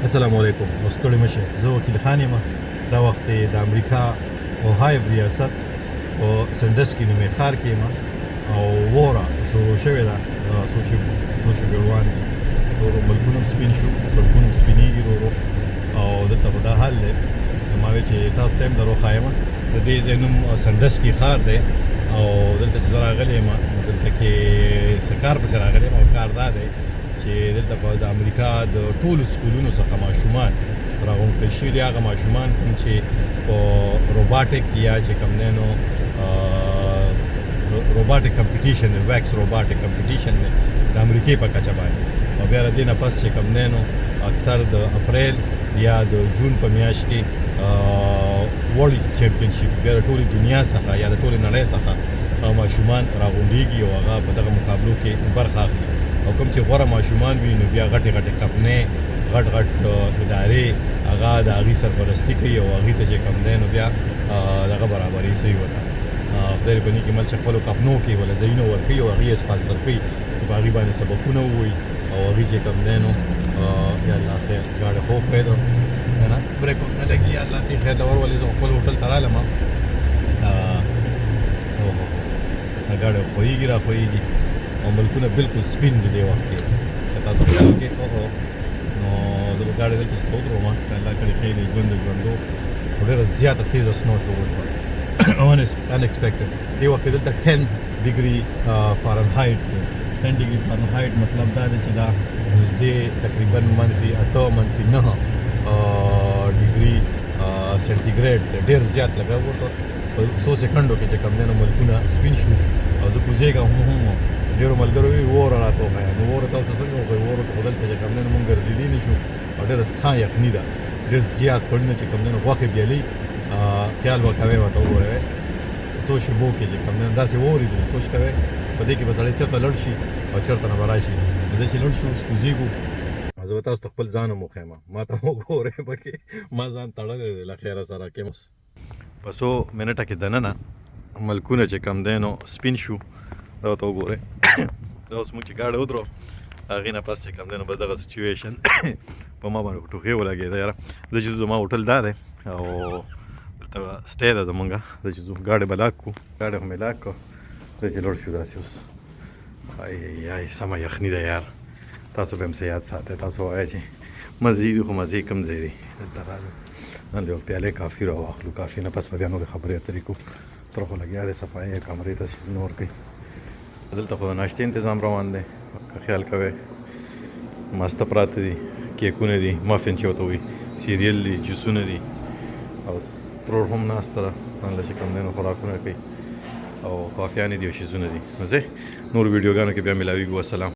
السلام علیکم. ستړي مشه. زه وکیل خان یم. دا وخت د امریکا اوهایو ریاست په سندسکي نومې ښار کې یم او وره شروع شوې ده. څو شېبې وړاندې ورو ملکونه هم سپین شو، سړکونه هم سپینېږي ورو او دلته خو دا حال دی. ما ویل چې تاسو ته هم در وښایم. د دې ځای نوم سندسکي ښار دی او دلته چې زه راغلی یم دلته کې څه کار پسې راغلی یم او کار دا دی چې دلته په د امریکا د ټولو سکولونو څخه ماشومان راغونډ شوي دي. هغه ماشومان کوم چې په روباټک یا چې کوم دی نو روباټک کمپټیشن دی، ویکس روباټک کمپټیشن دی د امریکې په کچه باندې. او بیا د دې نه پس چې کوم دی نو اکثر د اپریل یا د جون په میاشت کې ورلډ چمپینشپ بیا د ټولې دنیا څخه یا د ټولې نړۍ څخه ماشومان راغونډېږي او هغه په دغه مقابلو کې برخه اخلي. او کوم چې غوره ماشومان وي نو بیا غټې کمپنۍ غټ ادارې هغه د هغې سرپرستي کوي او هغې ته چې کوم دی نو بیا دغه برابري صحیح وته خدای دې په نیکې مل چې خپلو کمپنو کې وله ځایونه ورکوي او هغې یې سپانسر کوي چې په هغې باندې سبقونه ووایي او هغې چې کوم دی نو یا الله خیر ګاډی خوب کوي ده که نه بریک هم نه لګي. یا الله ته خیر له ورولې زه خپل هوټل ته رالم ګاډی خویږي را خویږي او ملکونه بالکل سپین دي دې وخت کې. که تاسو خیال وکړئ نو زه به ګاډی دلته چې ته ودروم که الله کړي خیر یې ژوند د ژوندو خو ډېره زیاته تیزه سنو شروع شوه انएक्सपेक्टेड. دې وخت کې دلته 10 ډګري فارنهایټ دی. 10 ډګري فارنهایټ مطلب دا دی چې دا نږدې تقریبا -9 ډګري سنټیګریډ دی. ډېر زیات لکه ورته په 100 سکنډو کې چې کوم دی نو ملکونه سپین شو او زه کوزېږم هم ډېرو ملګرو وي وره راته وښیه. نو وره تاسو ته څنګه وښیو؟ وره ته خو دلته چې کوم دی نو مونږ ګرځېدلی نه شو او ډېره ښه یخني ده. ډېر زیات سړونه چې کوم دی نو غوښې بیالي خیال به کوئ ورته وګورئ څو شېبو کې چې کوم دی نو داسې واورېدو سوچ کوئ په دې کې به سړی چېرته لړ شي او چېرته نه به راشي. زه چې لړ شو کوزېږو زه به تاسو ته خپل ځان هم وښیم. ما ته وګورئ پکې ما ځان تړلی دی له خیره سره کې په 100 منټه کې دننه ملکونه چې کوم دی نو سپین شو. دا ورته وګورئ دا اوس موږ چې ګاډی ودرو هغې نه پس چې کوم دی نو بس دغه سچویشن په ما باندې ټوخې ولګېده. یاره زه چې زما هوټل دا دی او دلته سټې ده زمونږ. زه چې ځو ګاډی به لاک کړو ګاډی خو مې لاک کړو زه چې لوړ شو داسې اوس ای سمه یخني ده یار. تاسو به هم څه یاد ساتئ. تاسو وایئ چې مزې دي خو مزې کوم ځای دی. دلته رالو نن یو پیالې کافي راواخلو. کافي نه پس به بیا نورې خبرې اترې کوو. تر خو لګیا دی صفایي کمرې ته سیزونه ورکوي. دلته خو د ناشتې انتظام روان دی که خیال کوئ. ماسته پراته دي کیکونه دي مافین چې ورته وایي سیریل دي جوسونه دي او ترور هم ناسته ده نن چې کوم دی نو خوراکونه کوي او کافیانې دي او شیزونه دي. نو ځئ نور ویډیوګانو کې بیا ملاویږو. والسلام.